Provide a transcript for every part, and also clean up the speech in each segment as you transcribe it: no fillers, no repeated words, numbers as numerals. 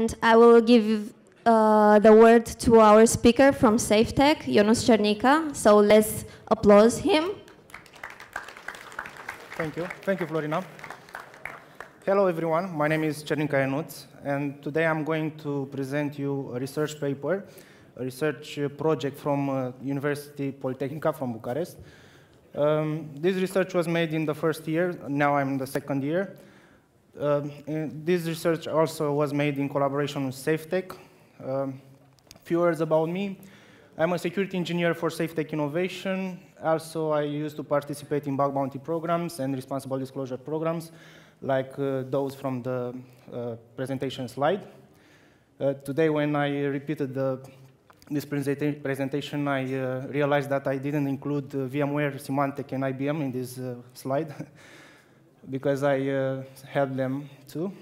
And I will give the word to our speaker from SafeTech, Ionuț Cernica. So let's applaud him. Thank you. Thank you, Florina. Hello, everyone. My name is Cernica Ionuț, and today I'm going to present you a research paper, a research project from University Polytechnica from Bucharest. This research was made in the first year. Now I'm in the second year. This research also was made in collaboration with SafeTech. Few words about me. I'm a security engineer for SafeTech Innovation. Also, I used to participate in bug bounty programs and responsible disclosure programs, like those from the presentation slide. Today, when I repeated this presentation, I realized that I didn't include VMware, Symantec, and IBM in this slide, because I had them too.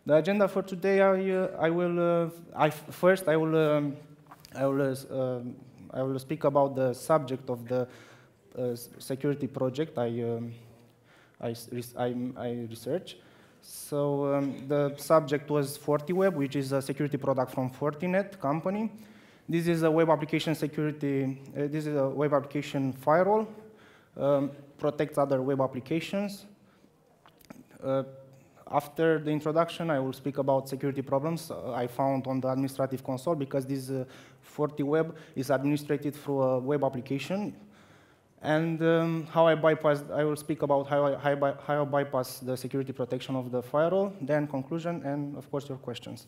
The agenda for today, I will speak about the subject of the security project I researched. So the subject was FortiWeb, which is a security product from Fortinet company. This is a web application security. This is a web application firewall. Protects other web applications. After the introduction, I will speak about security problems I found on the administrative console, because this FortiWeb is administrated through a web application. And how I will speak about how I bypass the security protection of the firewall, then conclusion, and of course your questions.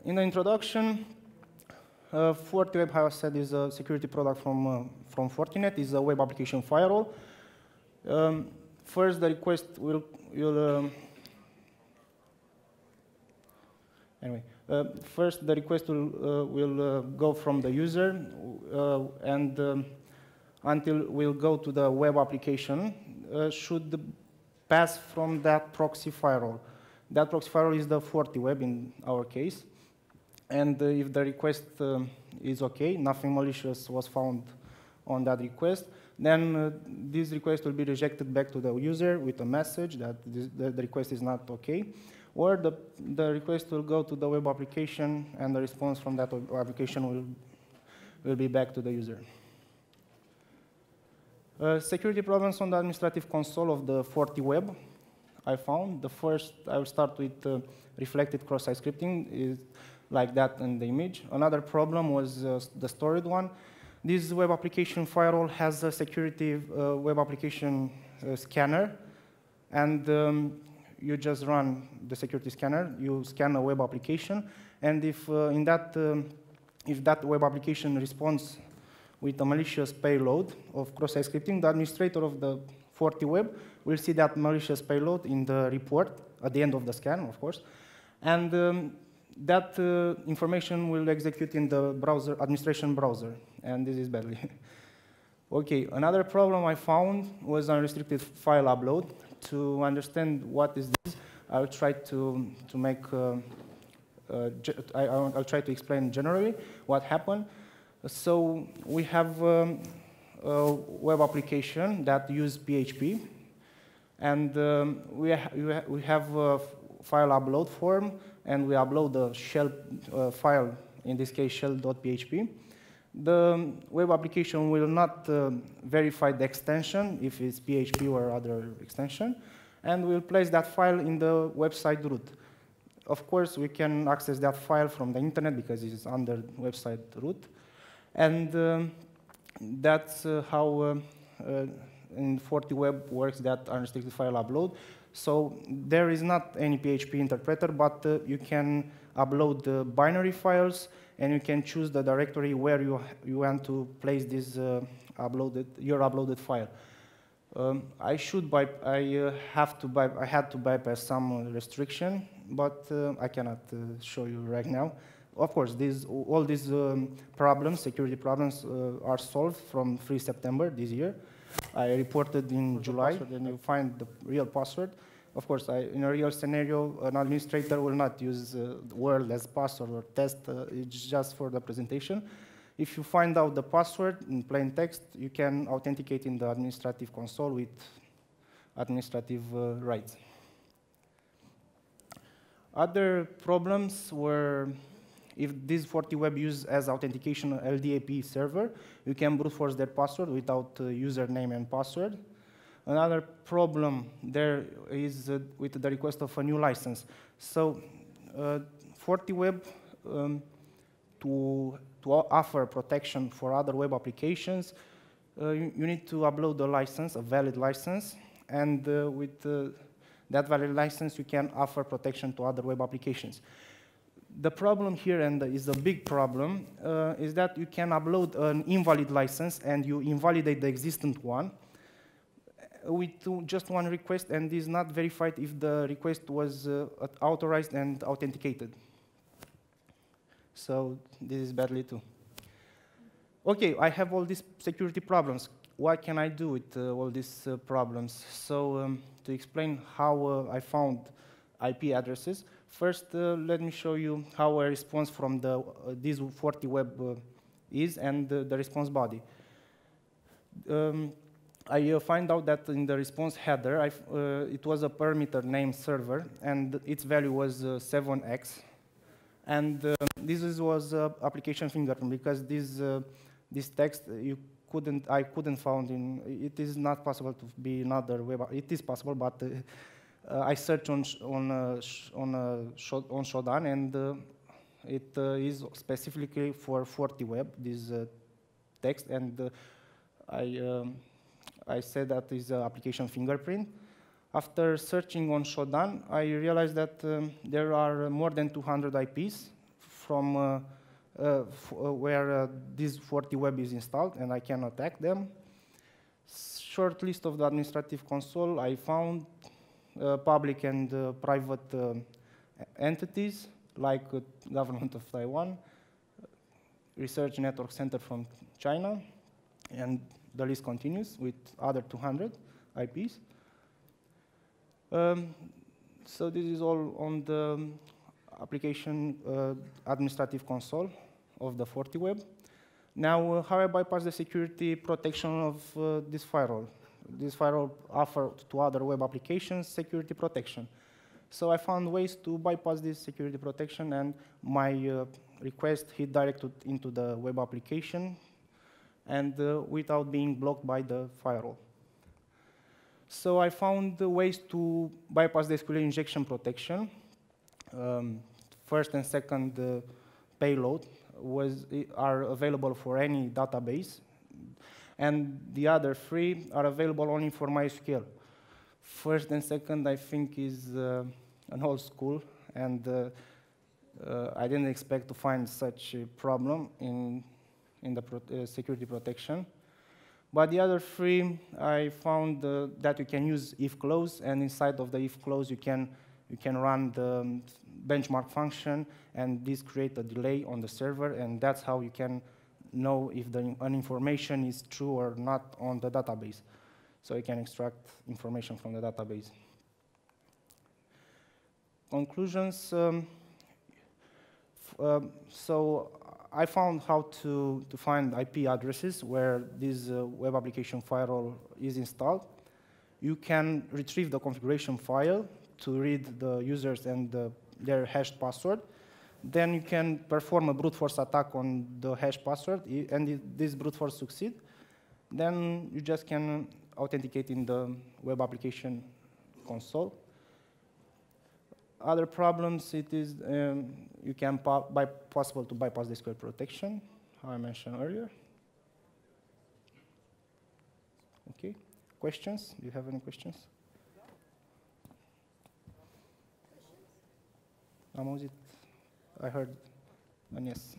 In the introduction, FortiWeb, how I said, is a security product from Fortinet. It's a web application firewall. First, the request first the request will go from the user, and until we'll go to the web application, should pass from that proxy firewall. That proxy firewall is the FortiWeb in our case. And if the request is OK, nothing malicious was found on that request, then this request will be rejected back to the user with a message that the request is not OK. Or the request will go to the web application, and the response from that web application will be back to the user. Security problems on the administrative console of the FortiWeb I found. The first, I will start with reflected cross-site scripting, is like that in the image. Another problem was the storage one. This web application firewall has a security web application scanner, and you just run the security scanner. You scan a web application, and if that web application responds with a malicious payload of cross-site scripting, the administrator of the FortiWeb will see that malicious payload in the report at the end of the scan, of course, and that information will execute in the browser, administration browser, and this is badly. Okay, another problem I found was unrestricted file upload. To understand what is this, I'll try to make. I'll try to explain generally what happened. So we have a web application that uses PHP, and we have a file upload form, and we upload the shell file, in this case shell.php. The web application will not verify the extension, if it's PHP or other extension, and we'll place that file in the website root. Of course, we can access that file from the internet because it is under website root. And that's how in FortiWeb works that unrestricted file upload. So there is not any PHP interpreter, but you can upload the binary files, and you can choose the directory where you want to place this your uploaded file. I had to bypass some restriction, but I cannot show you right now. Of course, all these problems, security problems, are solved from 3 September this year. I reported in July, then you find the real password. Of course, in a real scenario, an administrator will not use Word as password or test. It's just for the presentation. If you find out the password in plain text, you can authenticate in the administrative console with administrative rights. Other problems were if this FortiWeb uses as authentication LDAP server, you can brute force their password without username and password. Another problem there is with the request of a new license. So FortiWeb, to offer protection for other web applications, you need to upload a license, a valid license, and with that valid license, you can offer protection to other web applications. The problem here, and is a big problem, is that you can upload an invalid license and you invalidate the existing one with just one request, and is not verified if the request was authorized and authenticated. So this is badly too. Okay, I have all these security problems. What can I do with all these problems? So to explain how I found IP addresses, first let me show you how a response from this FortiWeb is and the response body. I find out that in the response header, it was a parameter named server, and its value was 7x. And this was application fingerprint, because this text I couldn't find in. It is not possible to be another web. It is possible, but I searched on Shodan, and it is specifically for FortiWeb, this text, and I said that is application fingerprint. After searching on Shodan, I realized that there are more than 200 IPs from where this FortiWeb is installed, and I can attack them. Short list of the administrative console, I found public and private entities, like Government of Taiwan, Research Network Center from China, and the list continues with other 200 IPs. So this is all on the application administrative console of the FortiWeb. Now, how I bypass the security protection of this firewall? This firewall offers to other web applications security protection. So I found ways to bypass this security protection, and my request hit directed into the web application, and without being blocked by the firewall. So I found ways to bypass the SQL injection protection. First and second payload are available for any database, and the other three are available only for MySQL. First and second, I think, is an old school, and I didn't expect to find such a problem in the security protection. But the other three, I found that you can use if clause, and inside of the if clause, you can run the benchmark function, and this creates a delay on the server, and that's how you can know if an information is true or not on the database. So you can extract information from the database. Conclusions. So I found how to find IP addresses where this web application firewall is installed. You can retrieve the configuration file to read the users and their hashed password. Then you can perform a brute force attack on the hash password, and if this brute force succeeds, then you just can authenticate in the web application console. Other problems, it is you can possible to bypass the SQL protection, how I mentioned earlier. Okay, questions? Do you have any questions? Am auzit. I heard an yes.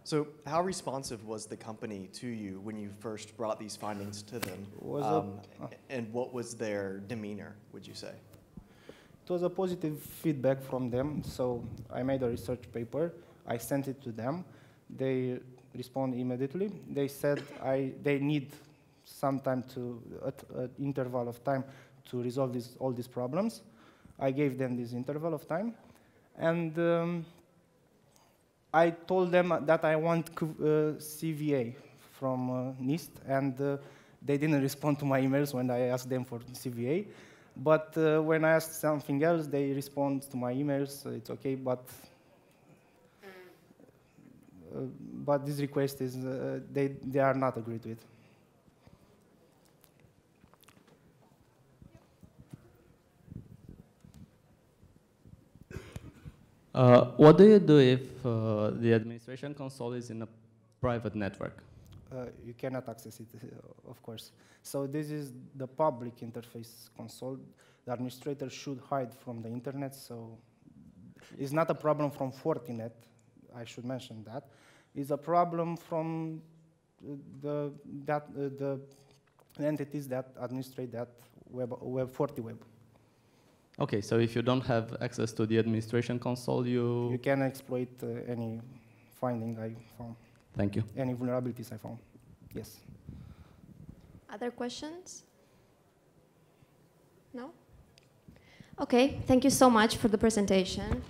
So how responsive was the company to you when you first brought these findings to them? And what was their demeanor, would you say? It was a positive feedback from them. So I made a research paper. I sent it to them. They responded immediately. They said they need some time an interval of time to resolve all these problems. I gave them this interval of time. And I told them that I want CVA from NIST, and they didn't respond to my emails when I asked them for CVA. But when I asked something else, they respond to my emails. It's okay, but this request is they are not agreed with. What do you do if the administration console is in a private network? You cannot access it, of course. So this is the public interface console. The administrator should hide from the internet, so it's not a problem from Fortinet, I should mention that. It's a problem from the entities that administrate that FortiWeb. Okay, so if you don't have access to the administration console, you can exploit any finding I found. Thank you. Any vulnerabilities I found. Yes. Other questions? No? Okay, thank you so much for the presentation.